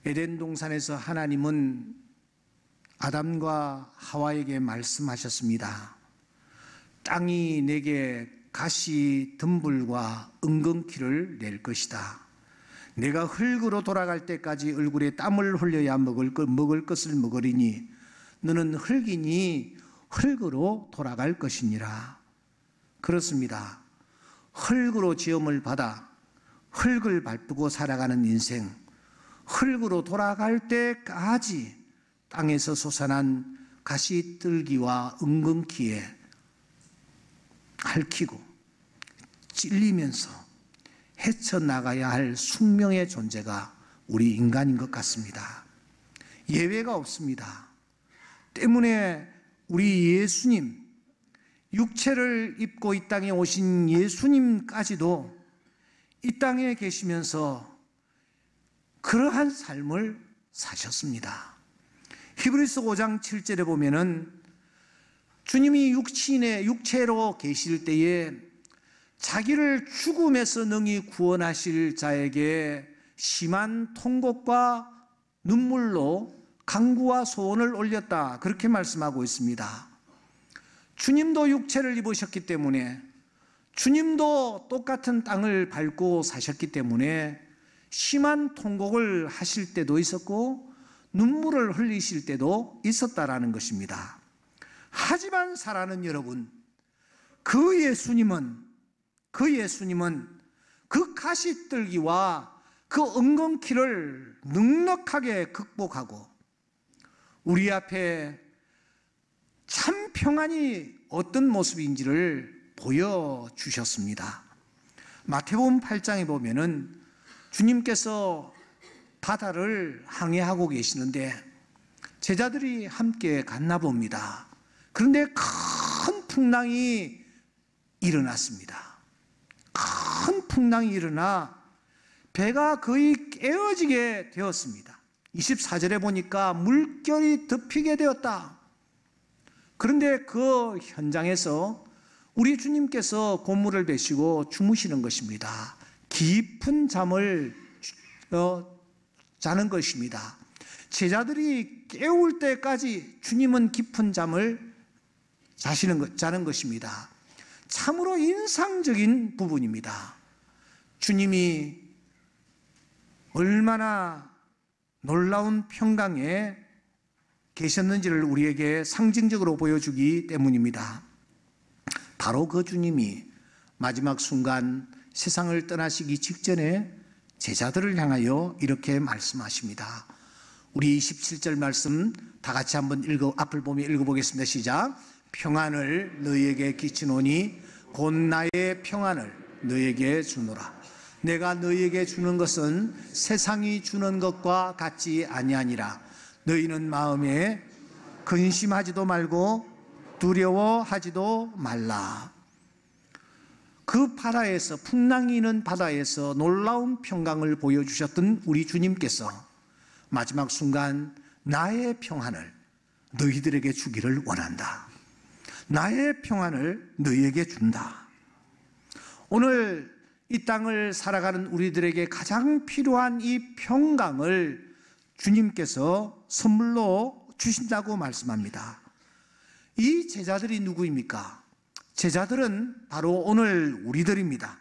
에덴 동산에서 하나님은 아담과 하와에게 말씀하셨습니다. 땅이 내게 가시 덤불과 은근키를 낼 것이다. 내가 흙으로 돌아갈 때까지 얼굴에 땀을 흘려야 먹을 것을 먹으리니 너는 흙이니 흙으로 돌아갈 것이니라. 그렇습니다. 흙으로 지음을 받아 흙을 밟고 살아가는 인생, 흙으로 돌아갈 때까지 땅에서 솟아난 가시들기와 은근키에 핥히고 찔리면서 헤쳐나가야 할 숙명의 존재가 우리 인간인 것 같습니다. 예외가 없습니다. 때문에 우리 예수님, 육체를 입고 이 땅에 오신 예수님까지도 이 땅에 계시면서 그러한 삶을 사셨습니다. 히브리서 5장 7절에 보면은 주님이 육체로 계실 때에 자기를 죽음에서 능히 구원하실 자에게 심한 통곡과 눈물로 간구와 소원을 올렸다, 그렇게 말씀하고 있습니다. 주님도 육체를 입으셨기 때문에, 주님도 똑같은 땅을 밟고 사셨기 때문에 심한 통곡을 하실 때도 있었고 눈물을 흘리실 때도 있었다라는 것입니다. 하지만 사랑하는 여러분, 그 예수님은 그 가시떨기와 그 은근키를 넉넉하게 극복하고 우리 앞에 참 평안이 어떤 모습인지를 보여주셨습니다. 마태복음 8장에 보면은 주님께서 바다를 항해하고 계시는데 제자들이 함께 갔나 봅니다. 그런데 큰 풍랑이 일어났습니다. 큰 풍랑이 일어나 배가 거의 깨어지게 되었습니다. 24절에 보니까 물결이 덮이게 되었다. 그런데 그 현장에서 우리 주님께서 고물을 베시고 주무시는 것입니다. 깊은 잠을 자는 것입니다. 제자들이 깨울 때까지 주님은 깊은 잠을 자는 것입니다. 참으로 인상적인 부분입니다. 주님이 얼마나 놀라운 평강에 계셨는지를 우리에게 상징적으로 보여주기 때문입니다. 바로 그 주님이 마지막 순간 세상을 떠나시기 직전에 제자들을 향하여 이렇게 말씀하십니다. 우리 27절 말씀 다 같이 한번 앞을 보며 읽어보겠습니다. 시작. 평안을 너희에게 끼치노니 곧 나의 평안을 너희에게 주노라. 내가 너희에게 주는 것은 세상이 주는 것과 같지 아니하니라. 너희는 마음에 근심하지도 말고 두려워하지도 말라. 그 바다에서, 풍랑이 있는 바다에서 놀라운 평강을 보여주셨던 우리 주님께서 마지막 순간 나의 평안을 너희들에게 주기를 원한다. 나의 평안을 너희에게 준다. 오늘 이 땅을 살아가는 우리들에게 가장 필요한 이 평강을 주님께서 선물로 주신다고 말씀합니다. 이 제자들이 누구입니까? 제자들은 바로 오늘 우리들입니다.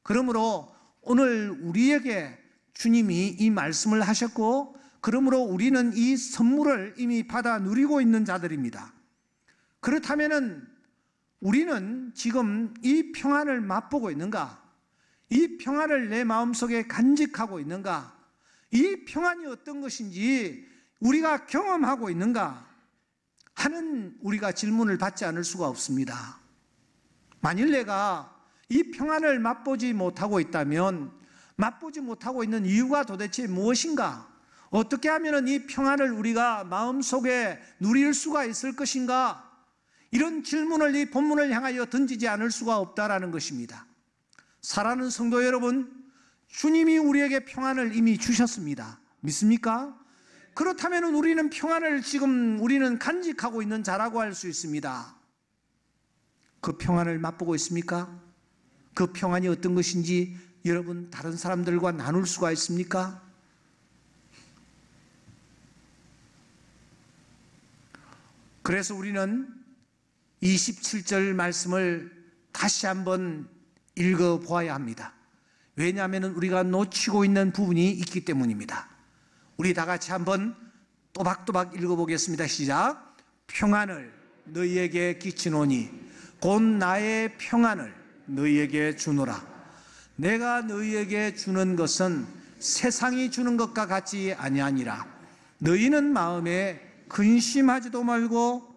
그러므로 오늘 우리에게 주님이 이 말씀을 하셨고, 그러므로 우리는 이 선물을 이미 받아 누리고 있는 자들입니다. 그렇다면 우리는 지금 이 평안을 맛보고 있는가? 이 평안을 내 마음속에 간직하고 있는가? 이 평안이 어떤 것인지 우리가 경험하고 있는가 하는 우리가 질문을 받지 않을 수가 없습니다. 만일 내가 이 평안을 맛보지 못하고 있다면 맛보지 못하고 있는 이유가 도대체 무엇인가? 어떻게 하면 이 평안을 우리가 마음속에 누릴 수가 있을 것인가? 이런 질문을 이 본문을 향하여 던지지 않을 수가 없다라는 것입니다. 사랑하는 성도 여러분, 주님이 우리에게 평안을 이미 주셨습니다. 믿습니까? 그렇다면 우리는 평안을 지금 우리는 간직하고 있는 자라고 할 수 있습니다. 그 평안을 맛보고 있습니까? 그 평안이 어떤 것인지 여러분 다른 사람들과 나눌 수가 있습니까? 그래서 우리는 27절 말씀을 다시 한번 읽어보아야 합니다. 왜냐하면 우리가 놓치고 있는 부분이 있기 때문입니다. 우리 다 같이 한번 또박또박 읽어보겠습니다. 시작. 평안을 너희에게 끼치노니 곧 나의 평안을 너희에게 주노라. 내가 너희에게 주는 것은 세상이 주는 것과 같지 아니하니라. 너희는 마음에 근심하지도 말고.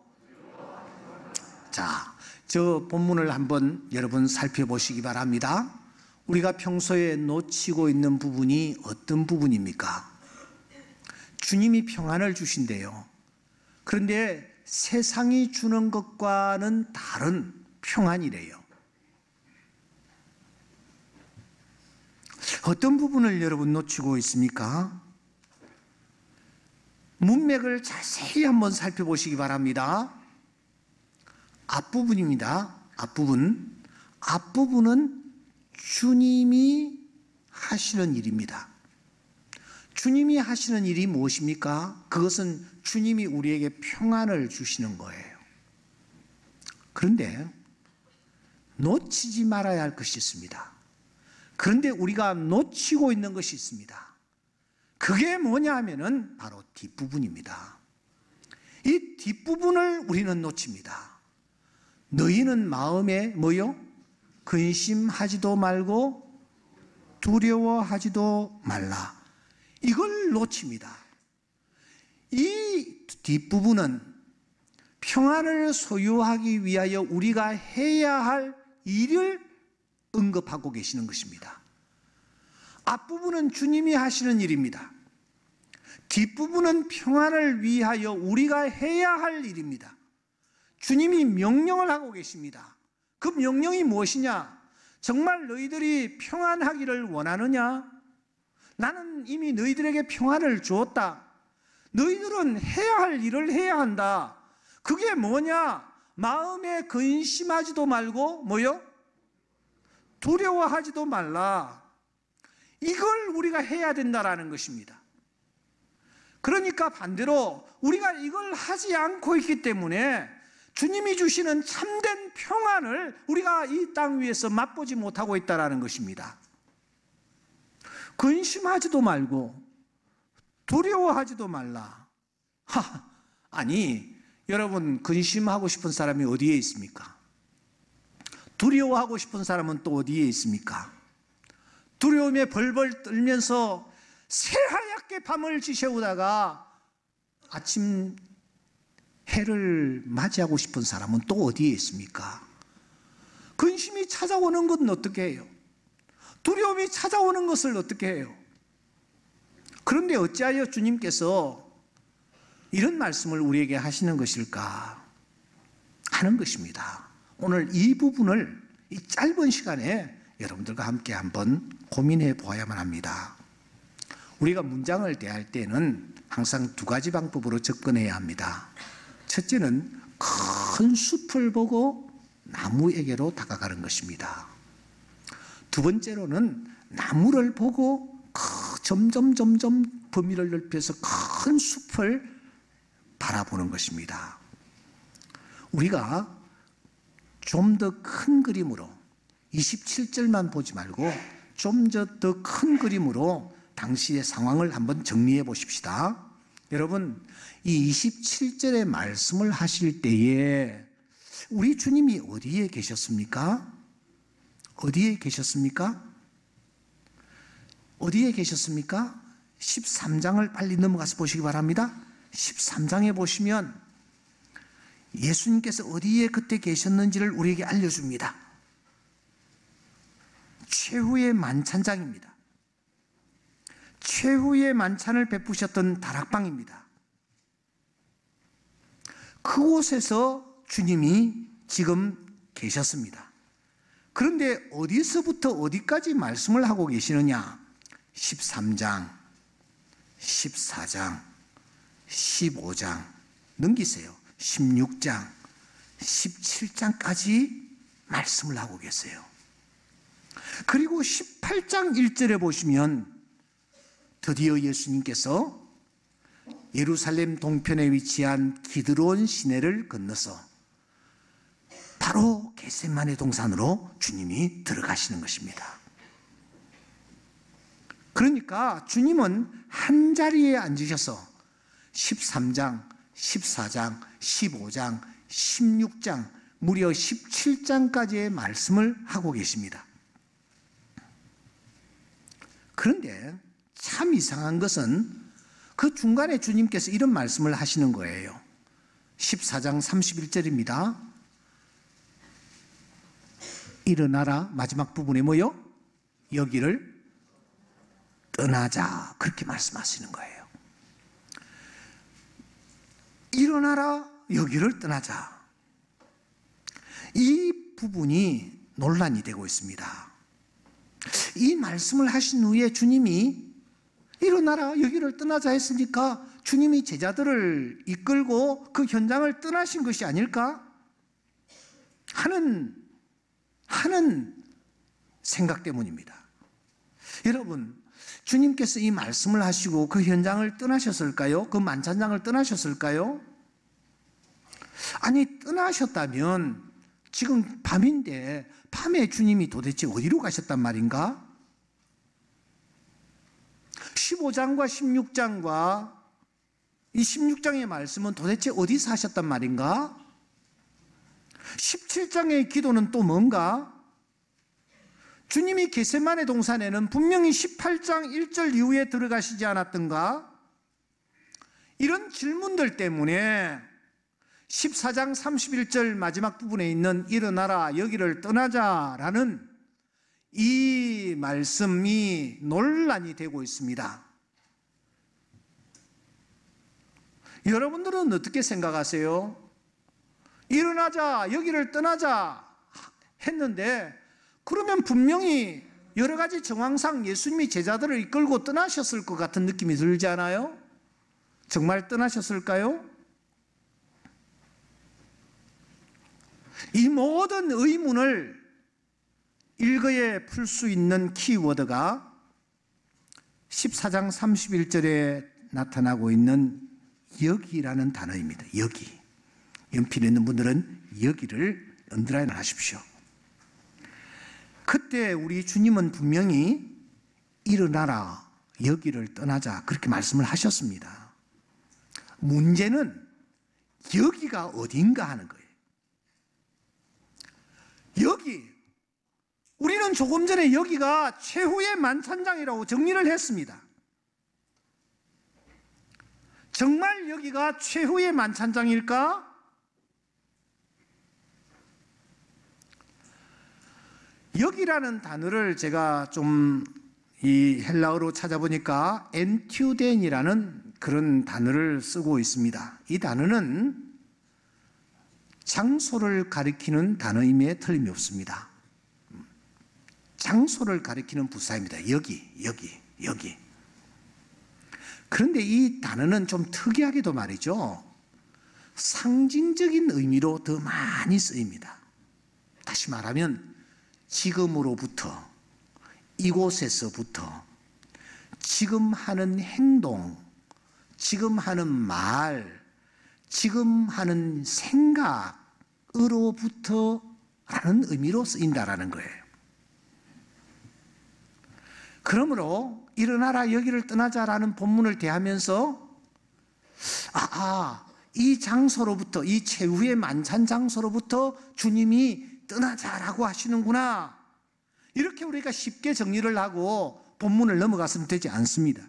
자, 저 본문을 한번 여러분 살펴보시기 바랍니다. 우리가 평소에 놓치고 있는 부분이 어떤 부분입니까? 주님이 평안을 주신대요. 그런데 세상이 주는 것과는 다른 평안이래요. 어떤 부분을 여러분 놓치고 있습니까? 문맥을 자세히 한번 살펴보시기 바랍니다. 앞부분입니다. 앞부분은 주님이 하시는 일입니다. 주님이 하시는 일이 무엇입니까? 그것은 주님이 우리에게 평안을 주시는 거예요. 그런데 놓치지 말아야 할 것이 있습니다. 그런데 우리가 놓치고 있는 것이 있습니다. 그게 뭐냐 하면은 바로 뒷부분입니다. 이 뒷부분을 우리는 놓칩니다. 너희는 마음에 뭐요? 근심하지도 말고 두려워하지도 말라. 이걸 놓칩니다. 이 뒷부분은 평안을 소유하기 위하여 우리가 해야 할 일을 언급하고 계시는 것입니다. 앞부분은 주님이 하시는 일입니다. 뒷부분은 평안을 위하여 우리가 해야 할 일입니다. 주님이 명령을 하고 계십니다. 그 명령이 무엇이냐? 정말 너희들이 평안하기를 원하느냐? 나는 이미 너희들에게 평안을 주었다. 너희들은 해야 할 일을 해야 한다. 그게 뭐냐? 마음에 근심하지도 말고 뭐요? 두려워하지도 말라. 이걸 우리가 해야 된다라는 것입니다. 그러니까 반대로 우리가 이걸 하지 않고 있기 때문에 주님이 주시는 참된 평안을 우리가 이 땅 위에서 맛보지 못하고 있다는 것입니다. 근심하지도 말고 두려워하지도 말라. 아니, 여러분, 근심하고 싶은 사람이 어디에 있습니까? 두려워하고 싶은 사람은 또 어디에 있습니까? 두려움에 벌벌 떨면서 새하얗게 밤을 지새우다가 아침 해를 맞이하고 싶은 사람은 또 어디에 있습니까? 근심이 찾아오는 것은 어떻게 해요? 두려움이 찾아오는 것을 어떻게 해요? 그런데 어찌하여 주님께서 이런 말씀을 우리에게 하시는 것일까 하는 것입니다. 오늘 이 부분을 이 짧은 시간에 여러분들과 함께 한번 고민해 보아야만 합니다. 우리가 문장을 대할 때는 항상 두 가지 방법으로 접근해야 합니다. 첫째는 큰 숲을 보고 나무에게로 다가가는 것입니다. 두 번째로는 나무를 보고 점점 범위를 넓혀서 큰 숲을 바라보는 것입니다. 우리가 좀 더 큰 그림으로 27절만 보지 말고 좀 더 큰 그림으로 당시의 상황을 한번 정리해 보십시다. 여러분, 이 27절의 말씀을 하실 때에 우리 주님이 어디에 계셨습니까? 어디에 계셨습니까? 어디에 계셨습니까? 13장을 빨리 넘어가서 보시기 바랍니다. 13장에 보시면 예수님께서 어디에 그때 계셨는지를 우리에게 알려줍니다. 최후의 만찬장입니다. 최후의 만찬을 베푸셨던 다락방입니다. 그곳에서 주님이 지금 계셨습니다. 그런데 어디서부터 어디까지 말씀을 하고 계시느냐? 13장, 14장, 15장 넘기세요. 16장, 17장까지 말씀을 하고 계세요. 그리고 18장 1절에 보시면 드디어 예수님께서 예루살렘 동편에 위치한 기드론 시내를 건너서 바로 겟세마네 동산으로 주님이 들어가시는 것입니다. 그러니까 주님은 한 자리에 앉으셔서 13장, 14장, 15장, 16장, 무려 17장까지의 말씀을 하고 계십니다. 그런데 참 이상한 것은 그 중간에 주님께서 이런 말씀을 하시는 거예요. 14장 31절입니다. 일어나라, 마지막 부분에 뭐요? 여기를 떠나자, 그렇게 말씀하시는 거예요. 일어나라, 여기를 떠나자. 이 부분이 논란이 되고 있습니다. 이 말씀을 하신 후에 주님이 일어나라, 여기를 떠나자 했으니까 주님이 제자들을 이끌고 그 현장을 떠나신 것이 아닐까 하는 생각 때문입니다. 여러분, 주님께서 이 말씀을 하시고 그 현장을 떠나셨을까요? 그 만찬장을 떠나셨을까요? 아니, 떠나셨다면 지금 밤인데 밤에 주님이 도대체 어디로 가셨단 말인가? 15장과 16장과 이 16장의 말씀은 도대체 어디서 하셨단 말인가? 17장의 기도는 또 뭔가? 주님이 겟세마네 동산에는 분명히 18장 1절 이후에 들어가시지 않았던가? 이런 질문들 때문에 14장 31절 마지막 부분에 있는 일어나라, 여기를 떠나자라는 이 말씀이 논란이 되고 있습니다. 여러분들은 어떻게 생각하세요? 일어나자, 여기를 떠나자 했는데, 그러면 분명히 여러 가지 정황상 예수님이 제자들을 이끌고 떠나셨을 것 같은 느낌이 들지 않아요? 정말 떠나셨을까요? 이 모든 의문을 일거에 풀 수 있는 키워드가 14장 31절에 나타나고 있는 여기라는 단어입니다. 여기. 연필에 있는 분들은 여기를 언더라인 하십시오. 그때 우리 주님은 분명히 일어나라, 여기를 떠나자, 그렇게 말씀을 하셨습니다. 문제는 여기가 어딘가 하는 거예요. 여기, 우리는 조금 전에 여기가 최후의 만찬장이라고 정리를 했습니다. 정말 여기가 최후의 만찬장일까? 여기라는 단어를 제가 좀 이 헬라어로 찾아보니까 엔튜덴이라는 그런 단어를 쓰고 있습니다. 이 단어는 장소를 가리키는 단어임에 틀림이 없습니다. 장소를 가리키는 부사입니다. 여기. 그런데 이 단어는 좀 특이하게도 말이죠, 상징적인 의미로 더 많이 쓰입니다. 다시 말하면 지금으로부터, 이곳에서부터, 지금 하는 행동, 지금 하는 말, 지금 하는 생각으로부터 라는 의미로 쓰인다라는 거예요. 그러므로 일어나라, 여기를 떠나자라는 본문을 대하면서 이 장소로부터, 이 최후의 만찬 장소로부터 주님이 떠나자라고 하시는구나, 이렇게 우리가 쉽게 정리를 하고 본문을 넘어갔으면 되지 않습니다.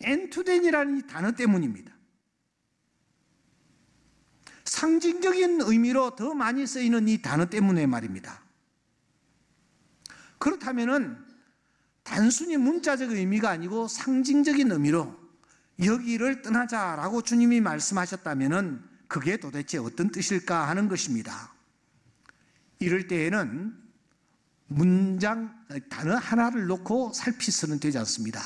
엔투덴이라는 이 단어 때문입니다. 상징적인 의미로 더 많이 쓰이는 이 단어 때문에 말입니다. 그렇다면은 단순히 문자적 의미가 아니고 상징적인 의미로 여기를 떠나자라고 주님이 말씀하셨다면은 그게 도대체 어떤 뜻일까 하는 것입니다. 이럴 때에는 단어 하나를 놓고 살피서는 되지 않습니다.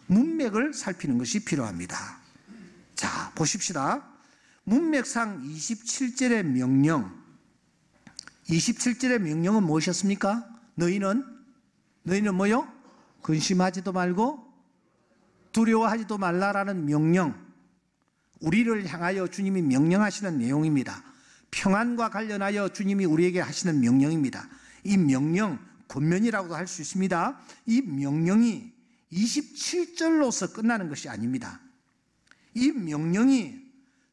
문맥을 살피는 것이 필요합니다. 자, 보십시다. 문맥상 27절의 명령, 27절의 명령은 무엇이었습니까? 너희는 뭐요? 근심하지도 말고 두려워하지도 말라라는 명령, 우리를 향하여 주님이 명령하시는 내용입니다. 평안과 관련하여 주님이 우리에게 하시는 명령입니다. 이 명령, 권면이라고도 할 수 있습니다. 이 명령이 27절로서 끝나는 것이 아닙니다. 이 명령이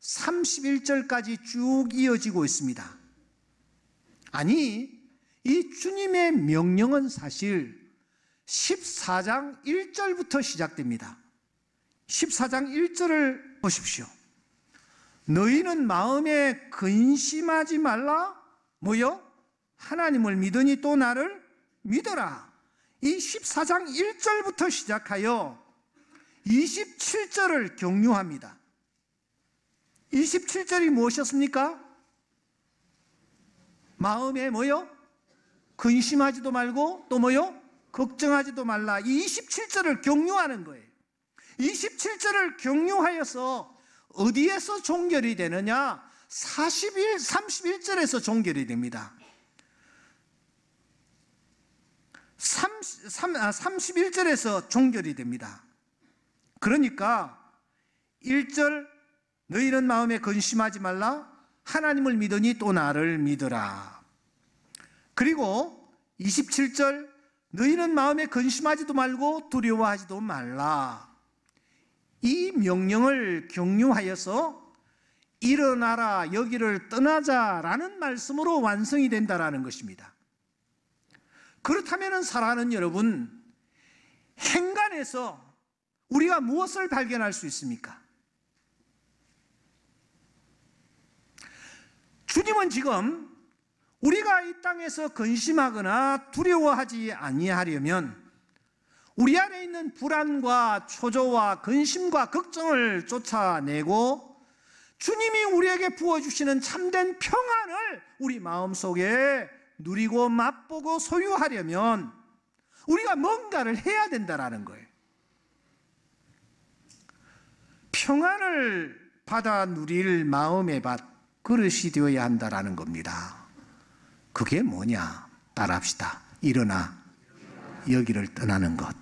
31절까지 쭉 이어지고 있습니다. 아니, 이 주님의 명령은 사실 14장 1절부터 시작됩니다. 14장 1절을 보십시오. 너희는 마음에 근심하지 말라. 뭐요? 하나님을 믿으니 또 나를 믿어라. 이 14장 1절부터 시작하여 27절을 격려합니다. 27절이 무엇이었습니까? 마음에 뭐요? 근심하지도 말고 또 뭐요? 걱정하지도 말라. 이 27절을 격려하는 거예요. 27절을 격려하여서 어디에서 종결이 되느냐? 31절에서 종결이 됩니다. 31절에서 종결이 됩니다. 그러니까 1절 너희는 마음에 근심하지 말라. 하나님을 믿으니 또 나를 믿으라. 그리고 27절 너희는 마음에 근심하지도 말고 두려워하지도 말라. 이 명령을 격려하여서 일어나라, 여기를 떠나자라는 말씀으로 완성이 된다라는 것입니다. 그렇다면 사랑하는 여러분, 행간에서 우리가 무엇을 발견할 수 있습니까? 주님은 지금 우리가 이 땅에서 근심하거나 두려워하지 아니하려면 우리 안에 있는 불안과 초조와 근심과 걱정을 쫓아내고 주님이 우리에게 부어주시는 참된 평안을 우리 마음속에 누리고 맛보고 소유하려면 우리가 뭔가를 해야 된다는 거예요. 평안을 받아 누릴 마음의 밭, 그릇이 되어야 한다는 겁니다. 그게 뭐냐? 따라합시다. 일어나 여기를 떠나는 것.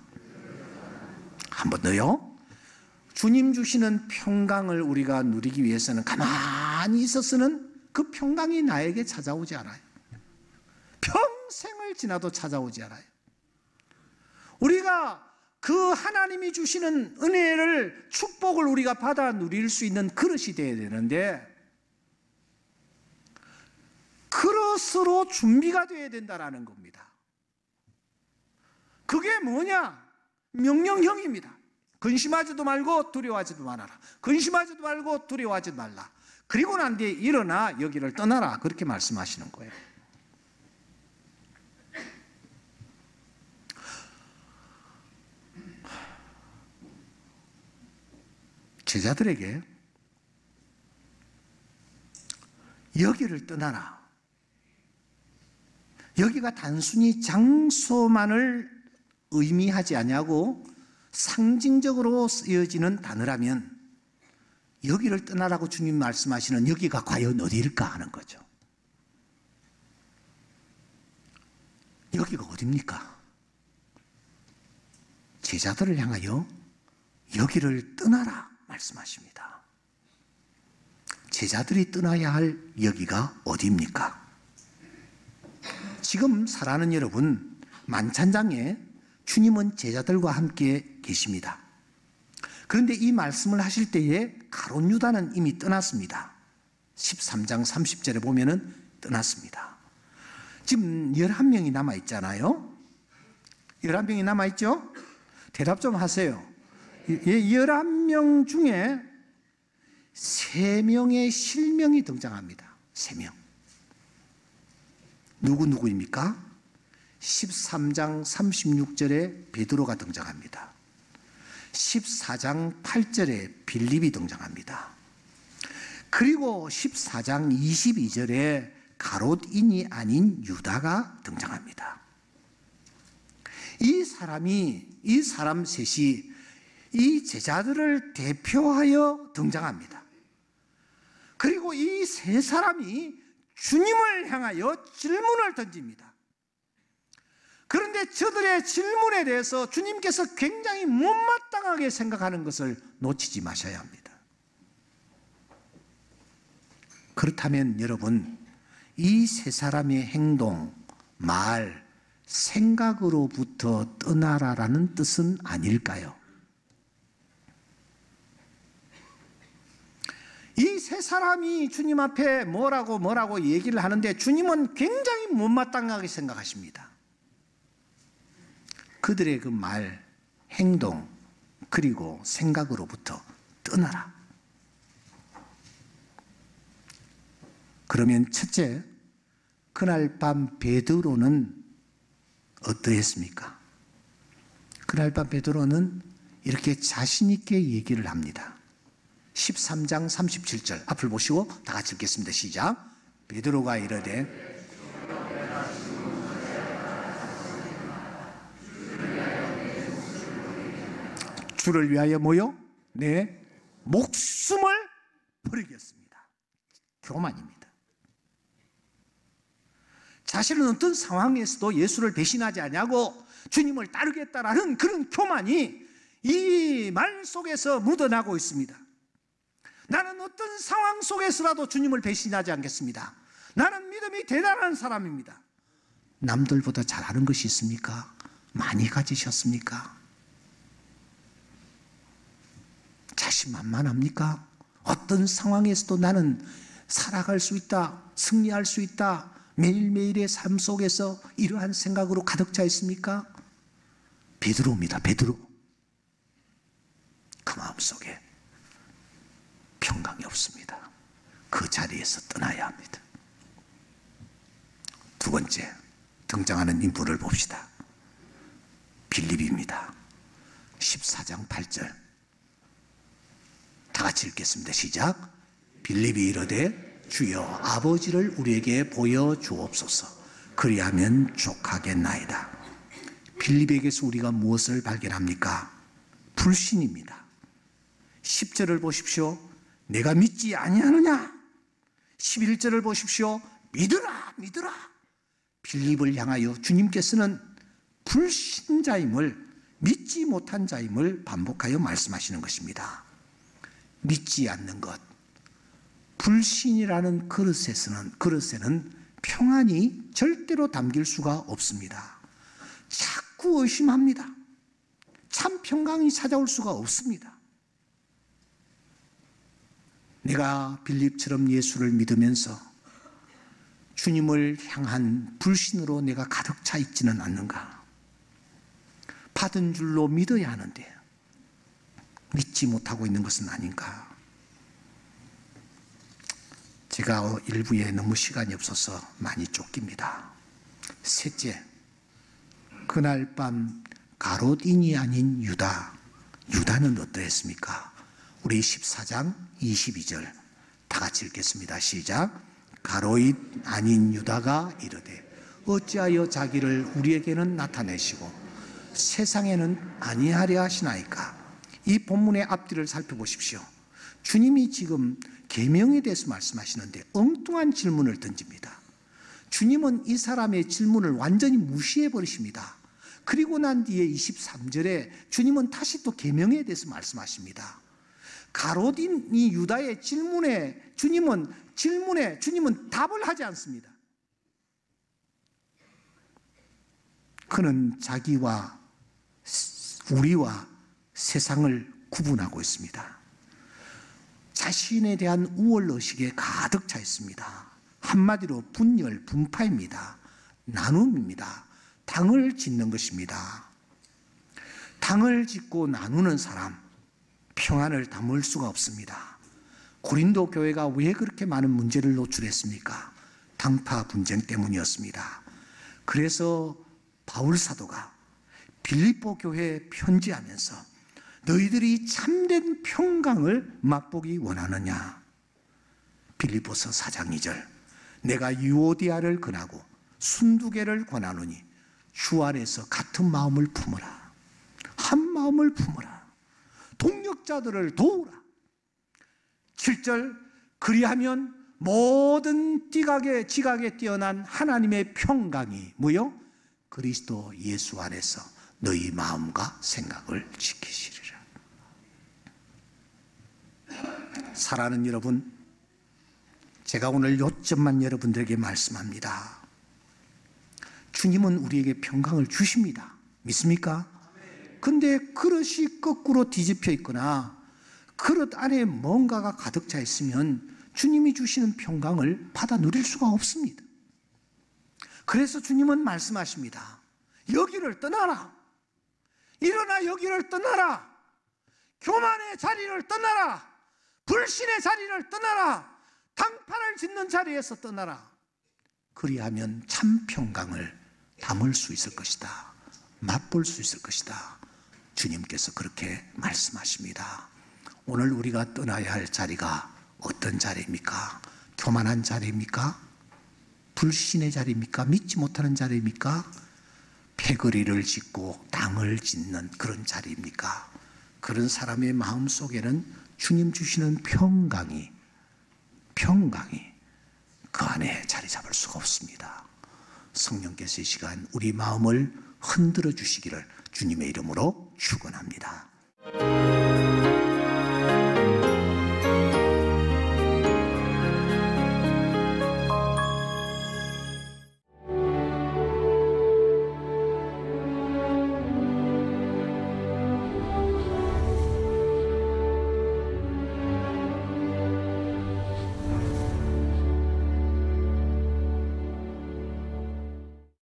한 번 더요. 주님 주시는 평강을 우리가 누리기 위해서는 가만히 있어서는 그 평강이 나에게 찾아오지 않아요. 평생을 지나도 찾아오지 않아요. 우리가 그 하나님이 주시는 은혜를, 축복을 우리가 받아 누릴 수 있는 그릇이 되어야 되는데 그릇으로 준비가 되어야 된다는 겁니다. 그게 뭐냐? 명령형입니다. 근심하지도 말고 두려워하지도 말아라. 근심하지도 말고 두려워하지도 말라. 그리고 난 뒤에 일어나 여기를 떠나라. 그렇게 말씀하시는 거예요. 제자들에게 여기를 떠나라. 여기가 단순히 장소만을 의미하지 아니하고 상징적으로 쓰여지는 단어라면 여기를 떠나라고 주님 말씀하시는 여기가 과연 어디일까 하는 거죠. 여기가 어디입니까? 제자들을 향하여 여기를 떠나라 말씀하십니다. 제자들이 떠나야 할 여기가 어디입니까? 지금 사랑하는 여러분, 만찬장에 주님은 제자들과 함께 계십니다. 그런데 이 말씀을 하실 때에 가룟 유다는 이미 떠났습니다. 13장 30절에 보면은 떠났습니다. 지금 11명이 남아있잖아요. 11명이 남아있죠? 대답 좀 하세요. 11명 중에 3명의 실명이 등장합니다. 3명. 누구입니까? 13장 36절에 베드로가 등장합니다. 14장 8절에 빌립이 등장합니다. 그리고 14장 22절에 가롯인이 아닌 유다가 등장합니다. 이 사람 셋이 이 제자들을 대표하여 등장합니다. 그리고 이 세 사람이 주님을 향하여 질문을 던집니다. 그런데 저들의 질문에 대해서 주님께서 굉장히 못마땅하게 생각하는 것을 놓치지 마셔야 합니다. 그렇다면 여러분, 이 세 사람의 행동, 말, 생각으로부터 떠나라라는 뜻은 아닐까요? 이 세 사람이 주님 앞에 뭐라고 얘기를 하는데 주님은 굉장히 못마땅하게 생각하십니다. 그들의 그 말, 행동, 그리고 생각으로부터 떠나라. 그러면 첫째, 그날 밤 베드로는 어떠했습니까? 그날 밤 베드로는 이렇게 자신 있게 얘기를 합니다. 13장 37절 앞을 보시고 다 같이 읽겠습니다. 시작. 베드로가 이르되 주를 위하여 뭐요? 내 목숨을 버리겠습니다. 교만입니다. 자신은 어떤 상황에서도 예수를 배신하지 않냐고 주님을 따르겠다라는 그런 교만이 이 말 속에서 묻어나고 있습니다. 나는 어떤 상황 속에서라도 주님을 배신하지 않겠습니다. 나는 믿음이 대단한 사람입니다. 남들보다 잘하는 것이 있습니까? 많이 가지셨습니까? 자신만만합니까? 어떤 상황에서도 나는 살아갈 수 있다, 승리할 수 있다, 매일매일의 삶 속에서 이러한 생각으로 가득 차 있습니까? 베드로입니다. 베드로. 그 마음속에 평강이 없습니다. 그 자리에서 떠나야 합니다. 두 번째, 등장하는 인물을 봅시다. 빌립입니다. 14장 8절 다 같이 읽겠습니다. 시작. 빌립이 이르되 주여 아버지를 우리에게 보여주옵소서. 그리하면 족하겠나이다. 빌립에게서 우리가 무엇을 발견합니까? 불신입니다. 10절을 보십시오. 내가 믿지 아니하느냐? 11절을 보십시오. 믿으라 믿으라. 빌립을 향하여 주님께서는 불신자임을, 믿지 못한 자임을 반복하여 말씀하시는 것입니다. 믿지 않는 것, 불신이라는 그릇에는 평안이 절대로 담길 수가 없습니다. 자꾸 의심합니다. 참 평강이 찾아올 수가 없습니다. 내가 빌립처럼 예수를 믿으면서 주님을 향한 불신으로 내가 가득 차 있지는 않는가? 받은 줄로 믿어야 하는데 믿지 못하고 있는 것은 아닌가? 제가 일부에 너무 시간이 없어서 많이 쫓깁니다. 셋째, 그날 밤 가롯인이 아닌 유다는 어떠했습니까? 우리 14장 22절 다 같이 읽겠습니다. 시작. 가롯 아닌 유다가 이르되 어찌하여 자기를 우리에게는 나타내시고 세상에는 아니하려 하시나이까? 이 본문의 앞뒤를 살펴보십시오. 주님이 지금 계명에 대해서 말씀하시는데 엉뚱한 질문을 던집니다. 주님은 이 사람의 질문을 완전히 무시해 버리십니다. 그리고 난 뒤에 23절에 주님은 다시 또 계명에 대해서 말씀하십니다. 가롯인 이 유다의 질문에 주님은 답을 하지 않습니다. 그는 자기와 우리와 세상을 구분하고 있습니다. 자신에 대한 우월의식에 가득 차 있습니다. 한마디로 분열, 분파입니다. 나눔입니다. 당을 짓는 것입니다. 당을 짓고 나누는 사람, 평안을 담을 수가 없습니다. 고린도 교회가 왜 그렇게 많은 문제를 노출했습니까? 당파 분쟁 때문이었습니다. 그래서 바울 사도가 빌립보 교회에 편지하면서 너희들이 참된 평강을 맛보기 원하느냐? 빌립보서 4장 2절 내가 유오디아를 권하고 순두개를 권하노니 주 안에서 같은 마음을 품으라. 한 마음을 품으라. 동력자들을 도우라. 7절 그리하면 모든 지각에 뛰어난 하나님의 평강이 뭐요? 그리스도 예수 안에서 너희 마음과 생각을 지키시리라. 사랑하는 여러분, 제가 오늘 요점만 여러분들에게 말씀합니다. 주님은 우리에게 평강을 주십니다. 믿습니까? 근데 그릇이 거꾸로 뒤집혀 있거나 그릇 안에 뭔가가 가득 차 있으면 주님이 주시는 평강을 받아 누릴 수가 없습니다. 그래서 주님은 말씀하십니다. 여기를 떠나라. 일어나 여기를 떠나라. 교만의 자리를 떠나라. 불신의 자리를 떠나라. 당파를 짓는 자리에서 떠나라. 그리하면 참 평강을 담을 수 있을 것이다. 맛볼 수 있을 것이다. 주님께서 그렇게 말씀하십니다. 오늘 우리가 떠나야 할 자리가 어떤 자리입니까? 교만한 자리입니까? 불신의 자리입니까? 믿지 못하는 자리입니까? 패거리를 짓고 당을 짓는 그런 자리입니까? 그런 사람의 마음속에는 주님 주시는 평강이 그 안에 자리 잡을 수가 없습니다. 성령께서 이 시간 우리 마음을 흔들어 주시기를 주님의 이름으로 축원합니다.